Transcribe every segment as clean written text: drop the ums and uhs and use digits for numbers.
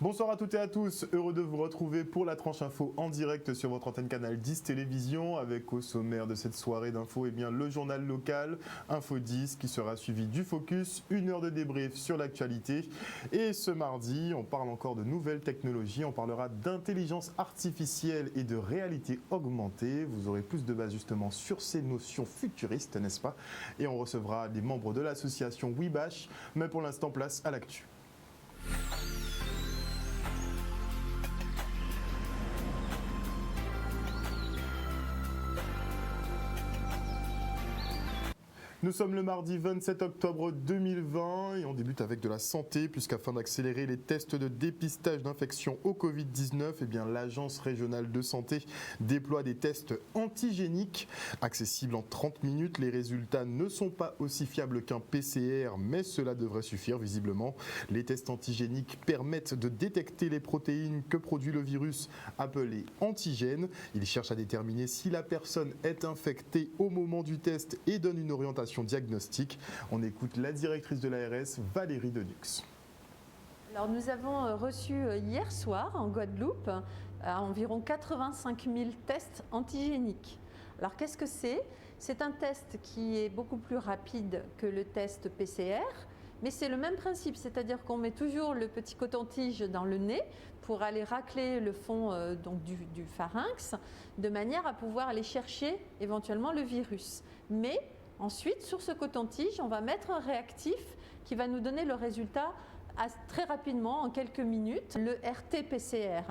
Bonsoir à toutes et à tous, heureux de vous retrouver pour la tranche info en direct sur votre antenne Canal 10 Télévision, avec au sommaire de cette soirée d'info le journal local Info 10 qui sera suivi du Focus, une heure de débrief sur l'actualité. Et ce mardi, on parle encore de nouvelles technologies, on parlera d'intelligence artificielle et de réalité augmentée. Vous aurez plus de base justement sur ces notions futuristes, n'est-ce pas? Et on recevra des membres de l'association Webash, mais pour l'instant place à l'actu. Nous sommes le mardi 27 octobre 2020 et on débute avec de la santé puisqu'afin d'accélérer les tests de dépistage d'infection au Covid-19, l'Agence régionale de santé déploie des tests antigéniques accessibles en 30 minutes. Les résultats ne sont pas aussi fiables qu'un PCR, mais cela devrait suffire visiblement. Les tests antigéniques permettent de détecter les protéines que produit le virus appelé antigènes. Ils cherchent à déterminer si la personne est infectée au moment du test et donnent une orientation diagnostique. On écoute la directrice de l'ARS, Valérie Denux. Alors nous avons reçu hier soir en Guadeloupe environ 85 000 tests antigéniques. Alors qu'est-ce que c'est? C'est un test qui est beaucoup plus rapide que le test PCR, mais c'est le même principe, c'est-à-dire qu'on met toujours le petit coton-tige dans le nez pour aller racler le fond du pharynx, de manière à pouvoir aller chercher éventuellement le virus. Mais ensuite, sur ce coton-tige, on va mettre un réactif qui va nous donner le résultat très rapidement, en quelques minutes. Le RT-PCR,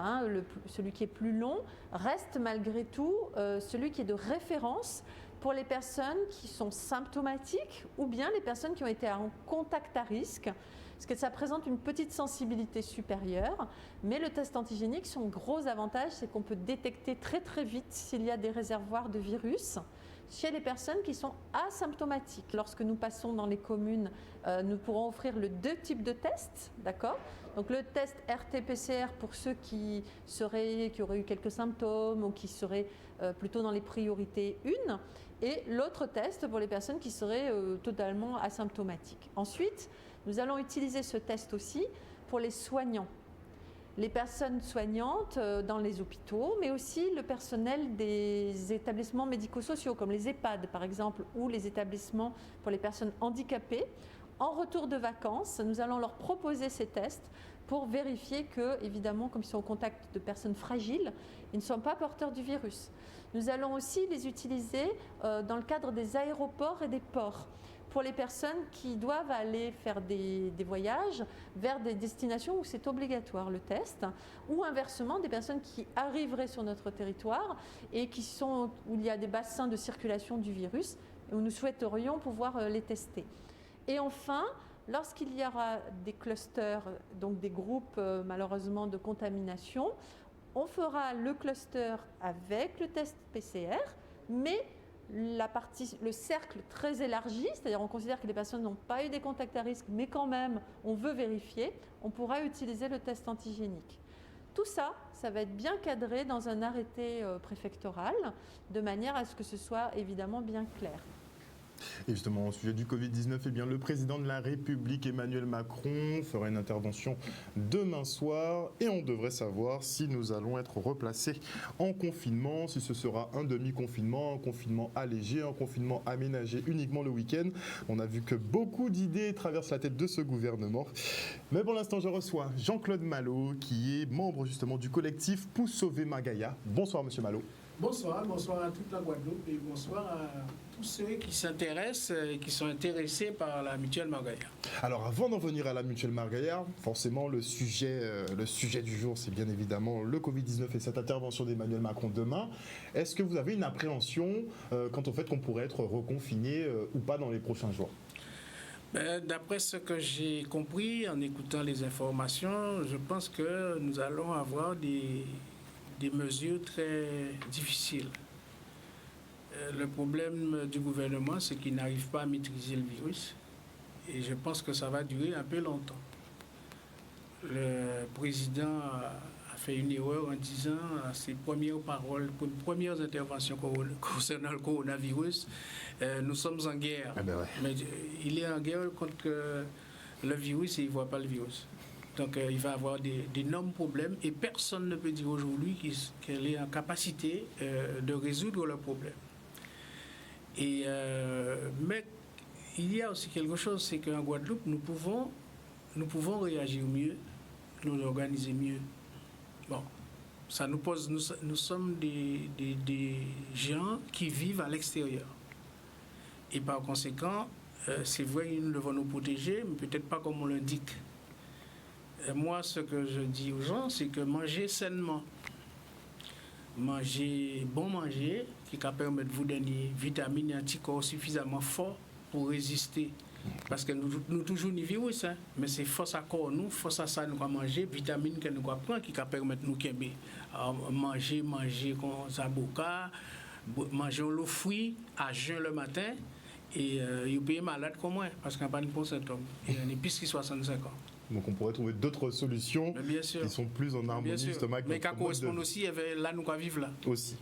celui qui est plus long, reste malgré tout celui qui est de référence pour les personnes qui sont symptomatiques ou bien les personnes qui ont été en contact à risque, parce que ça présente une petite sensibilité supérieure. Mais le test antigénique, son gros avantage, c'est qu'on peut détecter très très vite s'il y a des réservoirs de virus chez les personnes qui sont asymptomatiques. Lorsque nous passons dans les communes, nous pourrons offrir le deux types de tests, d'accord? Donc le test RT-PCR pour ceux qui auraient eu quelques symptômes ou qui seraient plutôt dans les priorités 1, et l'autre test pour les personnes qui seraient totalement asymptomatiques. Ensuite, nous allons utiliser ce test aussi pour les soignants. Les personnes soignantes dans les hôpitaux, mais aussi le personnel des établissements médico-sociaux, comme les EHPAD par exemple, ou les établissements pour les personnes handicapées. En retour de vacances, nous allons leur proposer ces tests pour vérifier que, évidemment, comme ils sont au contact de personnes fragiles, ils ne sont pas porteurs du virus. Nous allons aussi les utiliser dans le cadre des aéroports et des ports, pour les personnes qui doivent aller faire des voyages vers des destinations où c'est obligatoire le test, ou inversement des personnes qui arriveraient sur notre territoire et où il y a des bassins de circulation du virus et où nous souhaiterions pouvoir les tester. Et enfin, lorsqu'il y aura des clusters, donc des groupes malheureusement de contamination, on fera le cluster avec le test PCR, mais le cercle très élargi, c'est-à-dire on considère que les personnes n'ont pas eu des contacts à risque, mais quand même on veut vérifier, on pourra utiliser le test antigénique. Tout ça, ça va être bien cadré dans un arrêté préfectoral, de manière à ce que ce soit évidemment bien clair. Et justement, au sujet du Covid-19, le président de la République, Emmanuel Macron, fera une intervention demain soir et on devrait savoir si nous allons être replacés en confinement, si ce sera un demi-confinement, un confinement allégé, un confinement aménagé uniquement le week-end. On a vu que beaucoup d'idées traversent la tête de ce gouvernement. Mais pour l'instant, je reçois Jean-Claude Malo, qui est membre justement du collectif Pour sauver Magaïa. Bonsoir, monsieur Malo. Bonsoir à toute la Guadeloupe et bonsoir à tous ceux qui s'intéressent et qui sont intéressés par la mutuelle Magaïa. Alors avant d'en venir à la mutuelle Magaïa, forcément le sujet du jour, c'est bien évidemment le Covid-19 et cette intervention d'Emmanuel Macron demain. Est-ce que vous avez une appréhension quant au fait qu'on pourrait être reconfiné ou pas dans les prochains jours ? D'après ce que j'ai compris en écoutant les informations, je pense que nous allons avoir des mesures très difficiles. Le problème du gouvernement, c'est qu'il n'arrive pas à maîtriser le virus et je pense que ça va durer un peu longtemps. Le président a fait une erreur en disant à ses premières paroles, premières interventions concernant le coronavirus, nous sommes en guerre. Ah ben ouais. Mais il est en guerre contre le virus et il ne voit pas le virus. Donc il va y avoir d'énormes problèmes et personne ne peut dire aujourd'hui qu'elle est en capacité de résoudre le problème. Mais il y a aussi quelque chose, c'est qu'en Guadeloupe, nous pouvons réagir mieux, nous organiser mieux. Bon, ça nous pose, nous sommes des gens qui vivent à l'extérieur. Et par conséquent, c'est vrai que nous devons nous protéger, mais peut-être pas comme on l'indique. Moi, ce que je dis aux gens, c'est que manger sainement, manger, qui va permettre de vous donner vitamines et anticorps suffisamment forts pour résister. Parce que nous toujours ni virus, hein, mais c'est force à corps, nous, force à ça, nous allons manger, vitamines que nous allons prendre qui va permettre de nous qu'aimer. Manger comme zaboka, manger le fruit à jeun le matin, et vous pouvez malade comme moi, parce qu'il n'y a pas de bon symptôme. Il y a une épicerie 65 ans. Donc on pourrait trouver d'autres solutions qui sont plus en harmonie justement avec mais qui correspondent aussi là nous vivons là. Aussi.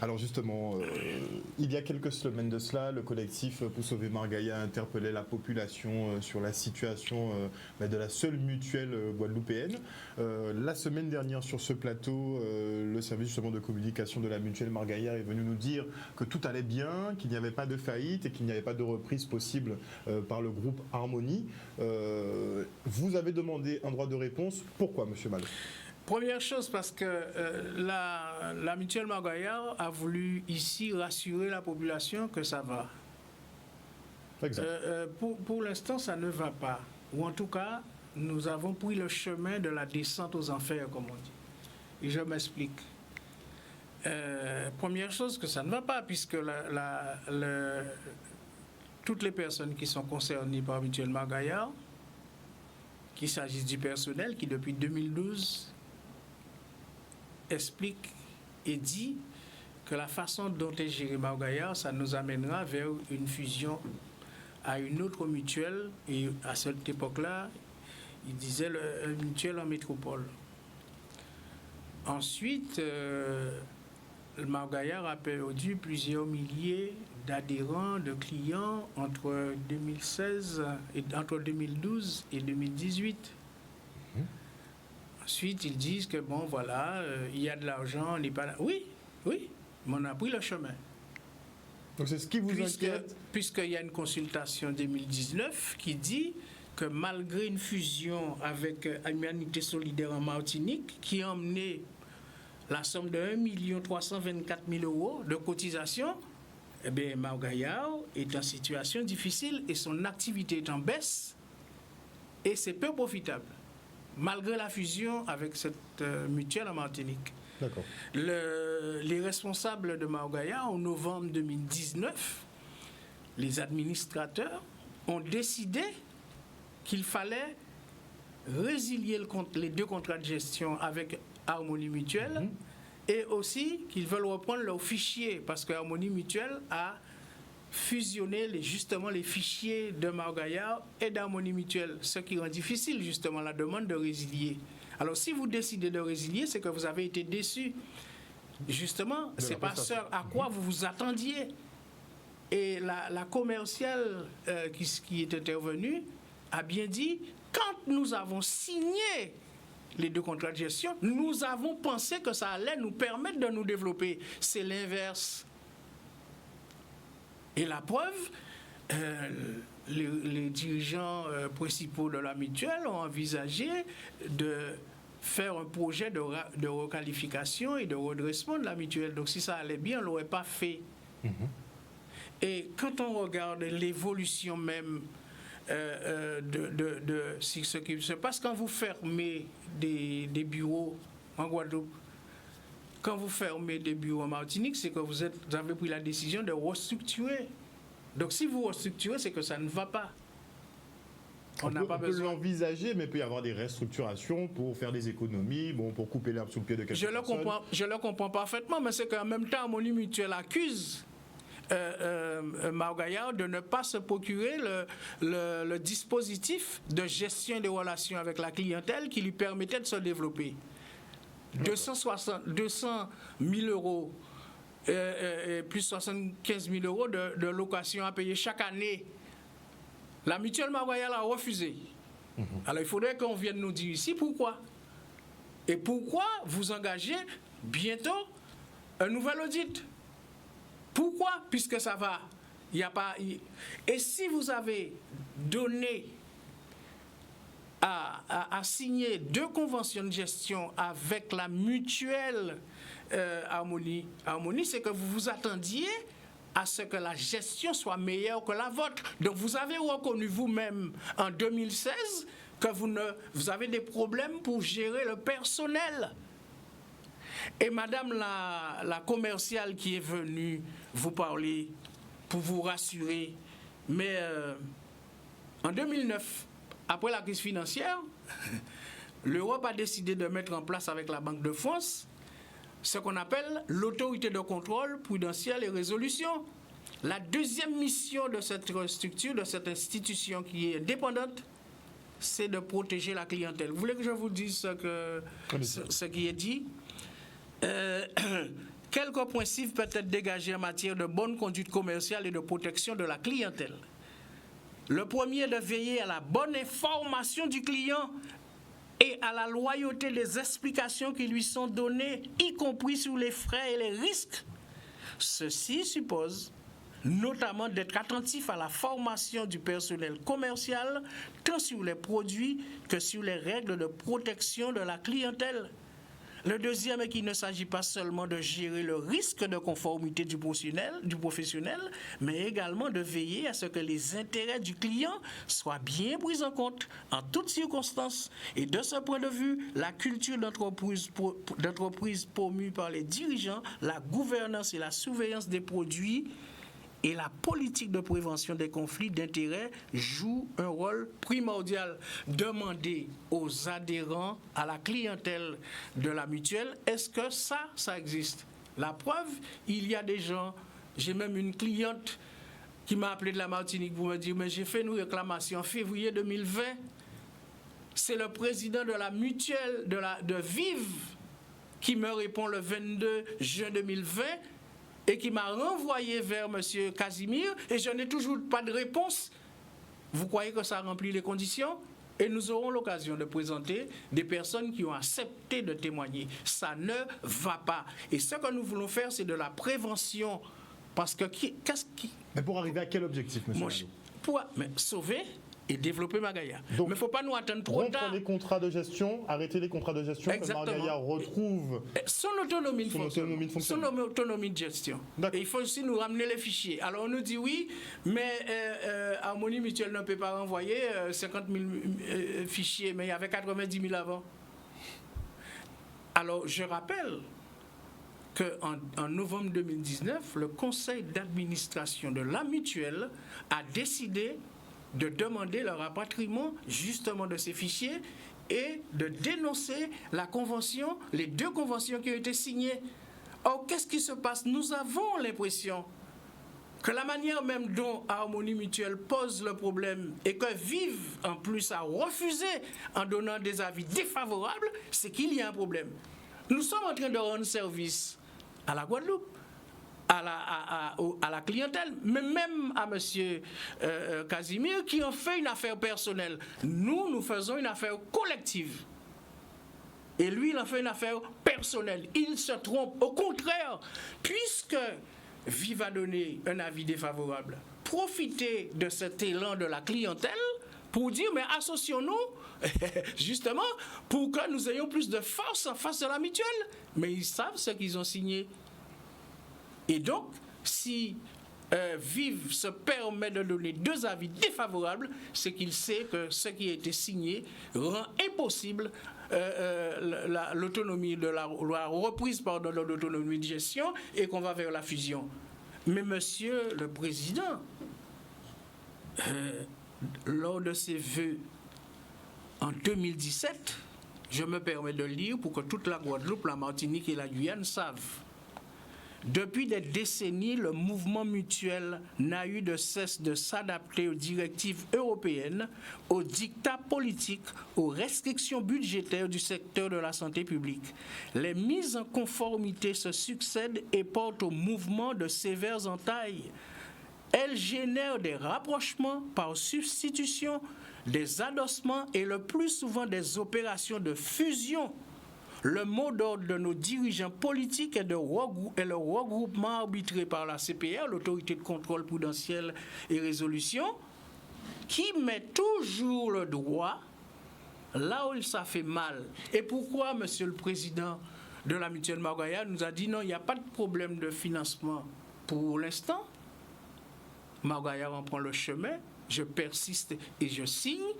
Alors justement, il y a quelques semaines de cela, le collectif Pour sauver Margaïa a interpellé la population sur la situation de la seule mutuelle guadeloupéenne. La semaine dernière sur ce plateau, le service justement de communication de la mutuelle Margaïa est venu nous dire que tout allait bien, qu'il n'y avait pas de faillite et qu'il n'y avait pas de reprise possible par le groupe Harmonie. Vous avez demandé un droit de réponse. Pourquoi, monsieur Mal? Première chose, parce que la mutuelle Margaïa a voulu ici rassurer la population que ça va. Pour l'instant, ça ne va pas. Ou en tout cas, nous avons pris le chemin de la descente aux enfers, comme on dit. Et je m'explique. Première chose, que ça ne va pas, puisque toutes les personnes qui sont concernées par mutuelle Margaïa, qu'il s'agisse du personnel qui, depuis 2012, explique et dit que la façon dont est géré Margaïa, ça nous amènera vers une fusion à une autre mutuelle. Et à cette époque-là, il disait le mutuelle en métropole. Ensuite, Margaïa a perdu plusieurs milliers d'adhérents, de clients entre 2012 et 2018. Ensuite, ils disent que bon, voilà, il y a de l'argent, on n'est pas là. Oui, mais on a pris le chemin. Donc c'est ce qui vous inquiète? Puisqu'il y a une consultation 2019 qui dit que malgré une fusion avec Humanité Solidaire en Martinique, qui a emmené la somme de 1 324 000 € de cotisation, eh bien, Margaïa est en situation difficile et son activité est en baisse et c'est peu profitable, malgré la fusion avec cette mutuelle en Martinique. D'accord. Les responsables de Margaïa, en novembre 2019, les administrateurs ont décidé qu'il fallait résilier les deux contrats de gestion avec Harmonie Mutuelle et aussi qu'ils veulent reprendre leurs fichiers parce que Harmonie Mutuelle a fusionné justement les fichiers de Margaïa et d'Harmonie Mutuelle, ce qui rend difficile justement la demande de résilier. Alors si vous décidez de résilier, c'est que vous avez été déçu. Justement, c'est pas ce à quoi vous vous attendiez. Et la commerciale qui est intervenue a bien dit, quand nous avons signé les deux contrats de gestion, nous avons pensé que ça allait nous permettre de nous développer. C'est l'inverse. Et la preuve, les dirigeants principaux de la mutuelle ont envisagé de faire un projet de requalification et de redressement de la mutuelle. Donc si ça allait bien, on ne l'aurait pas fait. Et quand on regarde l'évolution même de ce qui se passe, quand vous fermez des bureaux en Guadeloupe, quand vous fermez des bureaux en Martinique, c'est que vous avez pris la décision de restructurer. Donc si vous restructurez, c'est que ça ne va pas. On peut l'envisager, mais il peut y avoir des restructurations pour faire des économies, pour couper l'herbe sous le pied de quelqu'un. Je le comprends parfaitement, mais c'est qu'en même temps, Harmonie Mutuelle accuse Margaïa de ne pas se procurer le dispositif de gestion des relations avec la clientèle qui lui permettait de se développer. 200 000 € et plus 75 000 € de location à payer chaque année. La mutuelle Margaïa l'a refusé. Alors il faudrait qu'on vienne nous dire ici pourquoi. Et pourquoi vous engagez bientôt un nouvel audit? Pourquoi? Puisque ça va. Il n'y a pas. Et si vous avez donné à signer 2 conventions de gestion avec la mutuelle Harmonie, c'est que vous vous attendiez à ce que la gestion soit meilleure que la vôtre. Donc vous avez reconnu vous-même en 2016 que vous avez des problèmes pour gérer le personnel. Et madame la commerciale qui est venue vous parler pour vous rassurer, mais en 2009, après la crise financière, l'Europe a décidé de mettre en place avec la Banque de France ce qu'on appelle l'autorité de contrôle prudentiel et résolution. La deuxième mission de cette structure, de cette institution qui est indépendante, c'est de protéger la clientèle. Vous voulez que je vous dise ce qui est dit? Quelques principes peuvent être dégagés en matière de bonne conduite commerciale et de protection de la clientèle. Le premier est de veiller à la bonne information du client et à la loyauté des explications qui lui sont données, y compris sur les frais et les risques. Ceci suppose notamment d'être attentif à la formation du personnel commercial, tant sur les produits que sur les règles de protection de la clientèle. Le deuxième est qu'il ne s'agit pas seulement de gérer le risque de conformité du professionnel, mais également de veiller à ce que les intérêts du client soient bien pris en compte en toutes circonstances. Et de ce point de vue, la culture d'entreprise promue par les dirigeants, la gouvernance et la surveillance des produits et la politique de prévention des conflits d'intérêts joue un rôle primordial. Demandez aux adhérents, à la clientèle de la mutuelle, est-ce que ça existe? La preuve, il y a des gens, j'ai même une cliente qui m'a appelé de la Martinique pour me dire, mais j'ai fait une réclamation en février 2020. C'est le président de la mutuelle de Vive qui me répond le 22 juin 2020 et qui m'a renvoyé vers M. Casimir, et je n'ai toujours pas de réponse. Vous croyez que ça remplit les conditions? Et nous aurons l'occasion de présenter des personnes qui ont accepté de témoigner. Ça ne va pas. Et ce que nous voulons faire, c'est de la prévention. Parce que Mais pour arriver à quel objectif, monsieur? Mais sauver et développer Magaïa. Donc, mais il ne faut pas nous attendre trop tard. Rompre les contrats de gestion, arrêter les contrats de gestion, que Magaïa retrouve son autonomie de gestion. Et il faut aussi nous ramener les fichiers. Alors on nous dit oui, mais Harmonie Mutuelle ne peut pas renvoyer 50 000 fichiers, mais il y avait 90 000 avant. Alors je rappelle qu'en novembre 2019, le conseil d'administration de la mutuelle a décidé de demander le rapatriement justement de ces fichiers et de dénoncer la convention, les 2 conventions qui ont été signées. Or, qu'est-ce qui se passe? Nous avons l'impression que la manière même dont Harmonie Mutuelle pose le problème et que Vive en plus a refusé en donnant des avis défavorables, c'est qu'il y a un problème. Nous sommes en train de rendre service à la Guadeloupe, à la clientèle, mais même à M. Casimir qui en fait une affaire personnelle. Nous faisons une affaire collective. Et lui, il en fait une affaire personnelle. Il se trompe. Au contraire, puisque Vive a donné un avis défavorable, profitez de cet élan de la clientèle pour dire, mais associons-nous, justement, pour que nous ayons plus de force en face de la mutuelle. Mais ils savent ce qu'ils ont signé. Et donc, si Vive se permet de donner 2 avis défavorables, c'est qu'il sait que ce qui a été signé rend impossible l'autonomie de la reprise de l'autonomie de gestion et qu'on va vers la fusion. Mais monsieur le président, lors de ses vœux en 2017, je me permets de lire pour que toute la Guadeloupe, la Martinique et la Guyane savent. Depuis des décennies, le mouvement mutuel n'a eu de cesse de s'adapter aux directives européennes, aux dictats politiques, aux restrictions budgétaires du secteur de la santé publique. Les mises en conformité se succèdent et portent au mouvement de sévères entailles. Elles génèrent des rapprochements par substitution, des adossements et le plus souvent des opérations de fusion. Le mot d'ordre de nos dirigeants politiques est le regroupement arbitré par la CPR, l'autorité de contrôle prudentiel et résolution, qui met toujours le droit là où ça fait mal. Et pourquoi, Monsieur le Président de la Mutuelle Margaya nous a dit non, il n'y a pas de problème de financement pour l'instant. Margaya en prend le chemin, je persiste et je signe.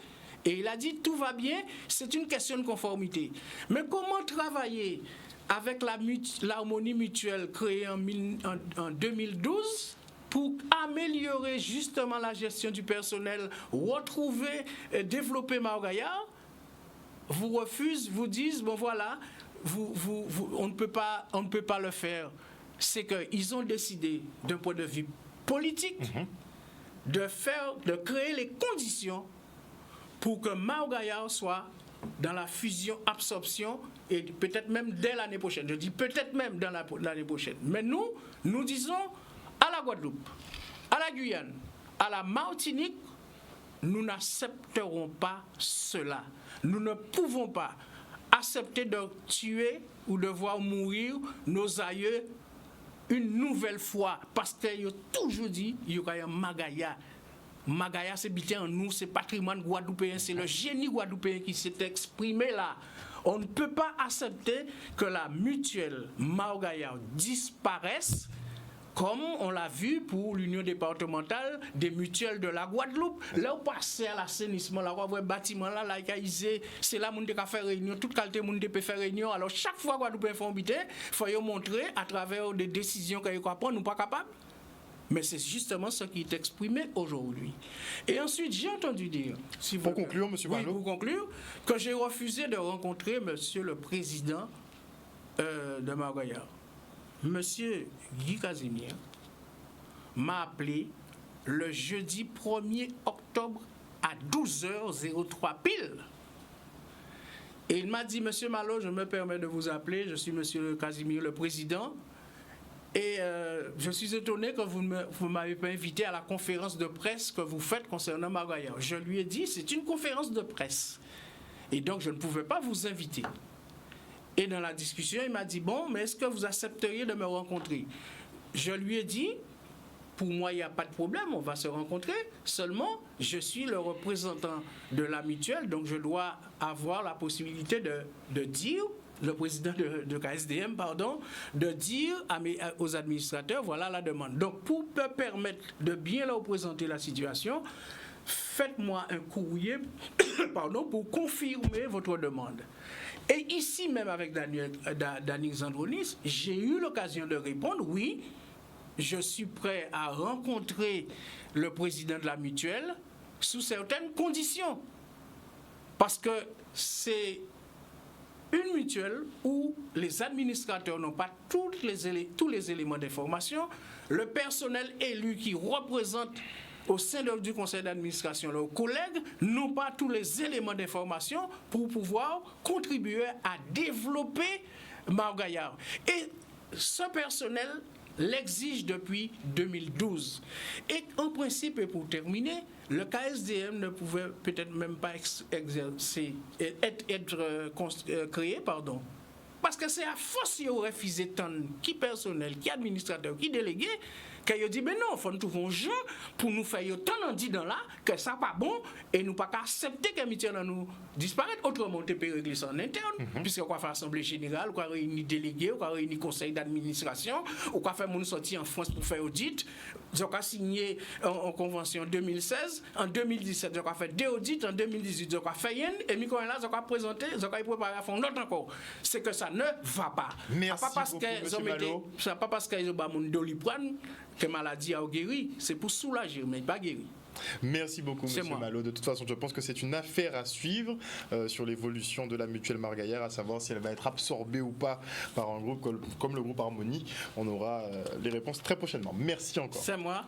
Et il a dit tout va bien, c'est une question de conformité. Mais comment travailler avec l'harmonie mutuelle créée en 2012 pour améliorer justement la gestion du personnel, retrouver, développer Margaya? Vous refusez, vous disent, bon voilà, on ne peut pas le faire. C'est qu'ils ont décidé, d'un point de vue politique, de créer les conditions pour que Margaya soit dans la fusion-absorption et peut-être même dès l'année prochaine. Je dis peut-être même dans l'année prochaine. Mais nous disons à la Guadeloupe, à la Guyane, à la Martinique, nous n'accepterons pas cela. Nous ne pouvons pas accepter de tuer ou de voir mourir nos aïeux une nouvelle fois parce qu'ils ont toujours dit qu'il y aura un Margaya. Margaya, c'est habité en nous, c'est patrimoine guadeloupéen, c'est le génie guadeloupéen qui s'est exprimé là. On ne peut pas accepter que la mutuelle Margaya disparaisse, comme on l'a vu pour l'union départementale des mutuelles de la Guadeloupe. Là, on passait à l'assainissement, là, on voit un bâtiment là, c'est là où on peut faire réunion, toute qualité on peut faire réunion. Alors, chaque fois que Guadeloupe font habiter, il faut montrer à travers des décisions qu'on prend, nous ne sommes pas capables. Mais c'est justement ce qui est exprimé aujourd'hui. Et ensuite, j'ai entendu dire... Pour conclure, M. Malo. Oui, pour conclure, que j'ai refusé de rencontrer M. le Président de Margaya. M. Guy Casimir m'a appelé le jeudi 1er octobre à 12h03 pile. Et il m'a dit, M. Malo, je me permets de vous appeler, je suis M. Casimir, le Président. Et je suis étonné que vous ne m'avez pas invité à la conférence de presse que vous faites concernant Margaya. Je lui ai dit, c'est une conférence de presse. Et donc, je ne pouvais pas vous inviter. Et dans la discussion, il m'a dit, bon, mais est-ce que vous accepteriez de me rencontrer? Je lui ai dit, pour moi, il n'y a pas de problème, on va se rencontrer. Seulement, je suis le représentant de la mutuelle, donc je dois avoir la possibilité de dire... le président de KSDM, de dire aux administrateurs, voilà la demande. Donc, pour me permettre de bien leur présenter la situation, faites-moi un courrier pour confirmer votre demande. Et ici, même avec Daniel Zandronis, j'ai eu l'occasion de répondre, oui, je suis prêt à rencontrer le président de la mutuelle sous certaines conditions. Parce que c'est une mutuelle où les administrateurs n'ont pas tous les éléments d'information, le personnel élu qui représente au sein du conseil d'administration leurs collègues n'ont pas tous les éléments d'information pour pouvoir contribuer à développer Margaya. Et ce personnel l'exige depuis 2012. Et en principe, et pour terminer, le KSDM ne pouvait peut-être même pas être créé, parce que c'est à force qu'il aurait refusé tant qui personnel, qui administrateur, qui délégué, qu'il a dit, mais non, il faut nous trouver un jeu pour nous faire autant d'en dit dans là, que ça pas bon, et nous pas accepter que mutuelle nous disparaître. Autrement, on peut régler ça en interne, puisqu'on va faire assemblée générale, on va réunir délégués, on va réunir conseil d'administration, on va faire mon sortie en France pour faire audit. On va signer en convention en 2016, en 2017, on va faire 2 audits, en 2018, on va faire une, et là, on va présenter, on va préparer à fond l'autre encore. C'est que ça ne va pas. Merci beaucoup, M. Malo. C'est pas parce qu'ils ont pas mon doliprane que maladie a guéri, c'est pour soulager, mais pas guéri. Merci beaucoup, M. Malo. De toute façon, je pense que c'est une affaire à suivre sur l'évolution de la mutuelle Margaya, à savoir si elle va être absorbée ou pas par un groupe comme le groupe Harmonie. On aura les réponses très prochainement. Merci encore. C'est moi.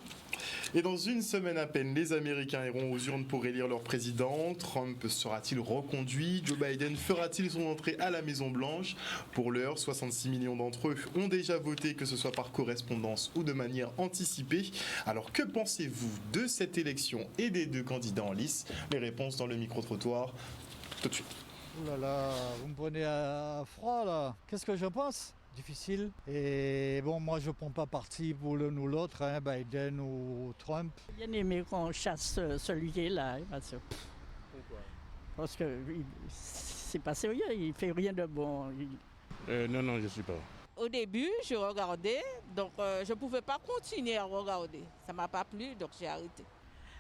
Et dans une semaine à peine, les Américains iront aux urnes pour élire leur président. Trump sera-t-il reconduit? Joe Biden fera-t-il son entrée à la Maison-Blanche? Pour l'heure, 66 millions d'entre eux ont déjà voté, que ce soit par correspondance ou de manière anticipée. Alors que pensez-vous de cette élection élection et des 2 candidats en lice. Les réponses dans le micro-trottoir tout de suite. Ouh là là, vous me prenez à froid là. Qu'est-ce que je pense? Difficile. Et bon, moi je ne prends pas parti pour l'un ou l'autre, hein, Biden ou Trump. J'ai bien aimé qu'on chasse celui qui est là. Pourquoi? Parce que c'est pas sérieux, il fait rien de bon. Non, je ne suis pas. Au début, je regardais, donc je ne pouvais pas continuer à regarder. Ça ne m'a pas plu, donc j'ai arrêté.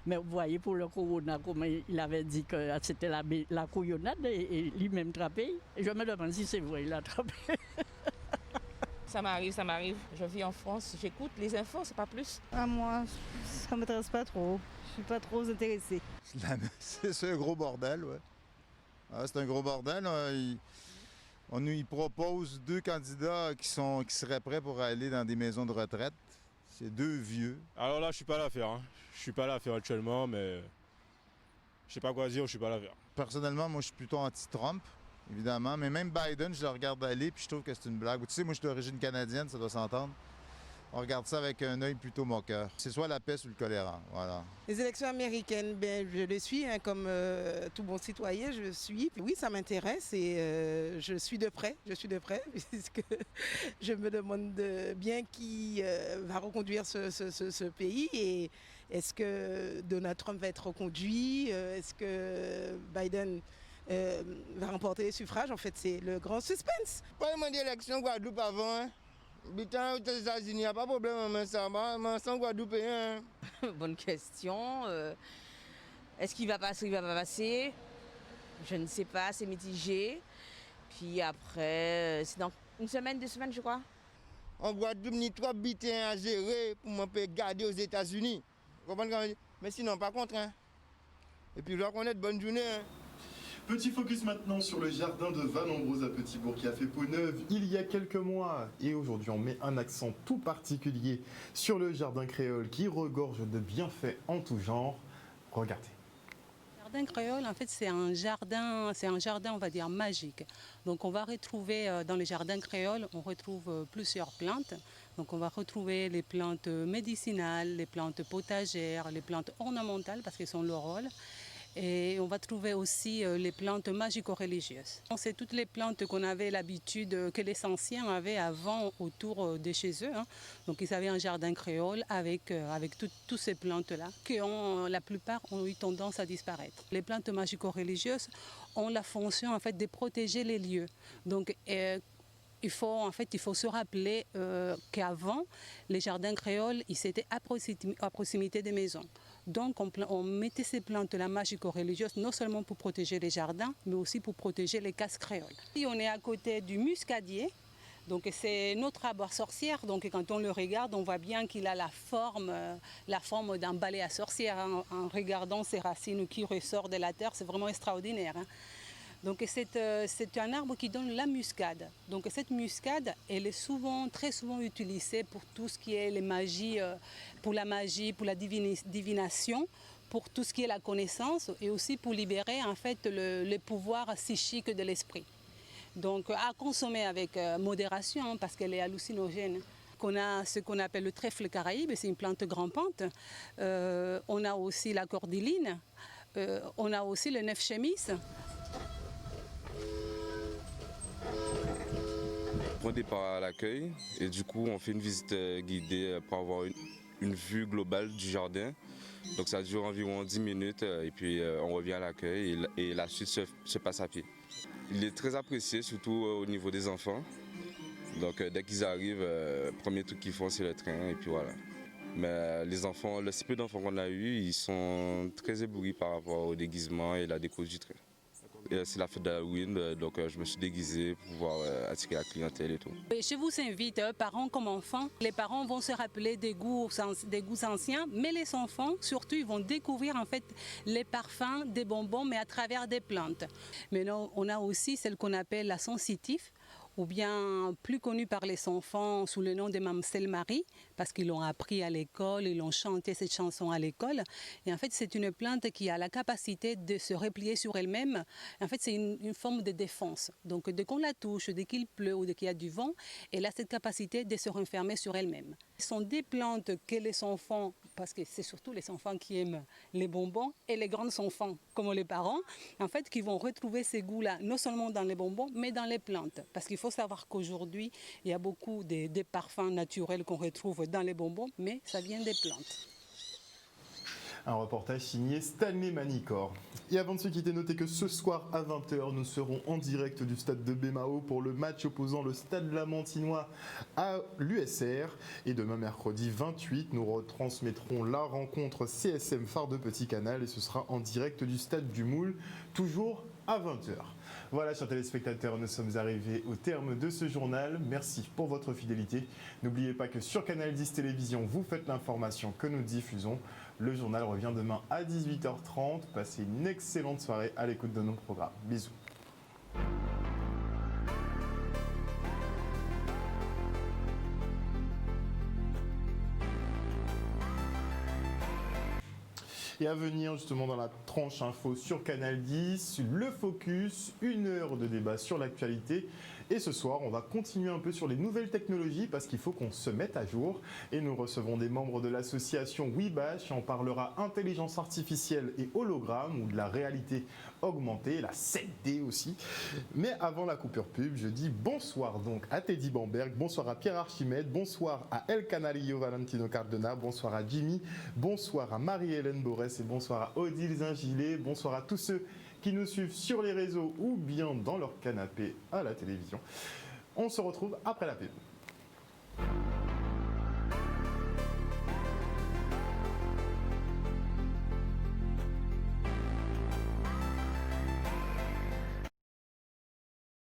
Mais vous voyez, pour le corona, comme il avait dit que c'était la couillonnade et lui-même trappé. Et je me demande si c'est vrai, il a trappé. Ça m'arrive. Je vis en France, j'écoute les infos, c'est pas plus. Ah, moi, ça m'intéresse pas trop. Je suis pas trop intéressée. C'est un gros bordel, ouais. Ah, c'est un gros bordel. On nous propose 2 candidats qui seraient prêts pour aller dans des maisons de retraite. C'est 2 vieux. Alors là, je suis pas là à faire. Je suis pas là à faire actuellement, mais je sais pas quoi dire, je suis pas là à faire. Personnellement, moi, je suis plutôt anti-Trump, évidemment. Mais même Biden, je le regarde aller, puis je trouve que c'est une blague. Tu sais, moi, je suis d'origine canadienne, ça doit s'entendre. On regarde ça avec un œil plutôt moqueur. C'est soit la peste ou le choléra, voilà. Les élections américaines, je les suis, comme tout bon citoyen, je suis. Oui, ça m'intéresse et je suis de près, puisque je me demande bien qui va reconduire ce pays et est-ce que Donald Trump va être reconduit, est-ce que Biden va remporter les suffrages. En fait, c'est le grand suspense. Pas vraiment d'élection Guadeloupe avant, hein. Habitant aux États-Unis, il n'y a pas de problème, mais ça va, mais sans Guadeloupe, hein. Bonne question. Est-ce qu'il va passer, il va pas passer? Je ne sais pas, c'est mitigé. Puis après, c'est dans 1 semaine, 2 semaines, je crois. En Guadeloupe, il y a 3 bitins à gérer pour me garder aux États-Unis. Vous comprenez? Mais sinon, pas contre, hein. Et puis, je dois connaître bonne journée, hein. Petit focus maintenant sur le jardin de Vallombrosa à Petit-Bourg qui a fait peau neuve il y a quelques mois. Et aujourd'hui, on met un accent tout particulier sur le jardin créole qui regorge de bienfaits en tout genre. Regardez. Le jardin créole, en fait, c'est un jardin, on va dire, magique. Donc, on va retrouver dans les jardins créoles, on retrouve plusieurs plantes. Donc, on va retrouver les plantes médicinales, les plantes potagères, les plantes ornementales parce qu'elles ont leur rôle. Et on va trouver aussi les plantes magico-religieuses. C'est toutes les plantes qu'on avait l'habitude, que les anciens avaient avant autour de chez eux. Donc ils avaient un jardin créole avec toutes ces plantes-là, qui la plupart ont eu tendance à disparaître. Les plantes magico-religieuses ont la fonction en fait de protéger les lieux. Donc il faut se rappeler qu'avant, les jardins créoles, ils étaient à proximité des maisons. Donc on mettait ces plantes-là magico-religieuses non seulement pour protéger les jardins, mais aussi pour protéger les cases créoles. Ici, on est à côté du muscadier. Donc c'est notre arbre sorcière. Donc quand on le regarde, on voit bien qu'il a la forme d'un balai à sorcière. En regardant ses racines qui ressortent de la terre, c'est vraiment extraordinaire. Donc c'est un arbre qui donne la muscade. Donc cette muscade, elle est très souvent utilisée pour tout ce qui est les magies, pour la magie, pour la divination, pour tout ce qui est la connaissance et aussi pour libérer en fait le pouvoir psychique de l'esprit. Donc à consommer avec modération parce qu'elle est hallucinogène. On a ce qu'on appelle le trèfle caraïbe, c'est une plante grimpante. On a aussi la cordyline, on a aussi le nephchémis. On départ à l'accueil et du coup on fait une visite guidée pour avoir une vue globale du jardin. Donc ça dure environ 10 minutes et puis on revient à l'accueil et la suite se passe à pied. Il est très apprécié, surtout au niveau des enfants. Donc dès qu'ils arrivent, le premier truc qu'ils font c'est le train et puis voilà. Mais les enfants, le si peu d'enfants qu'on a eu, ils sont très éblouis par rapport au déguisement et la déco du train. C'est la fête d'Halloween, donc je me suis déguisé pour pouvoir attirer la clientèle et tout. Je vous invite, parents comme enfants, les parents vont se rappeler des goûts anciens, mais les enfants, surtout, ils vont découvrir en fait les parfums des bonbons, mais à travers des plantes. Mais non, on a aussi celle qu'on appelle la sensitive, ou bien plus connue par les enfants sous le nom de Mamselle Marie, parce qu'ils l'ont appris à l'école, ils ont chanté cette chanson à l'école. Et en fait, c'est une plante qui a la capacité de se replier sur elle-même. En fait, c'est une forme de défense. Donc, dès qu'on la touche, dès qu'il pleut ou dès qu'il y a du vent, elle a cette capacité de se renfermer sur elle-même. Ce sont des plantes que les enfants, parce que c'est surtout les enfants qui aiment les bonbons, et les grands enfants, comme les parents, en fait, qui vont retrouver ces goûts-là, non seulement dans les bonbons, mais dans les plantes. Parce qu'il faut savoir qu'aujourd'hui, il y a beaucoup de parfums naturels qu'on retrouve dans les bonbons, mais ça vient des plantes. Un reportage signé Stanley Manicor. Et avant de se quitter, notez que ce soir à 20h, nous serons en direct du stade de Bémao pour le match opposant le stade lamantinois à l'USR. Et demain, mercredi 28, nous retransmettrons la rencontre CSM Phare de Petit Canal et ce sera en direct du stade du Moule, toujours à 20h. Voilà, chers téléspectateurs, nous sommes arrivés au terme de ce journal. Merci pour votre fidélité. N'oubliez pas que sur Canal 10 Télévision, vous faites l'information que nous diffusons. Le journal revient demain à 18h30. Passez une excellente soirée à l'écoute de nos programmes. Bisous. Et à venir justement dans la tranche info sur Canal 10, le focus, 1 heure de débat sur l'actualité. Et ce soir, on va continuer un peu sur les nouvelles technologies parce qu'il faut qu'on se mette à jour. Et nous recevons des membres de l'association Webash. On parlera intelligence artificielle et hologramme ou de la réalité augmentée, la 7D aussi. Mais avant la coupure pub, je dis bonsoir donc à Teddy Bamberg, bonsoir à Pierre Archimède, bonsoir à El Canario Valentino Cardona, bonsoir à Jimmy, bonsoir à Marie-Hélène Borès et bonsoir à Odile Zingilet, bonsoir à tous ceux qui nous suivent sur les réseaux ou bien dans leur canapé à la télévision. On se retrouve après la pub.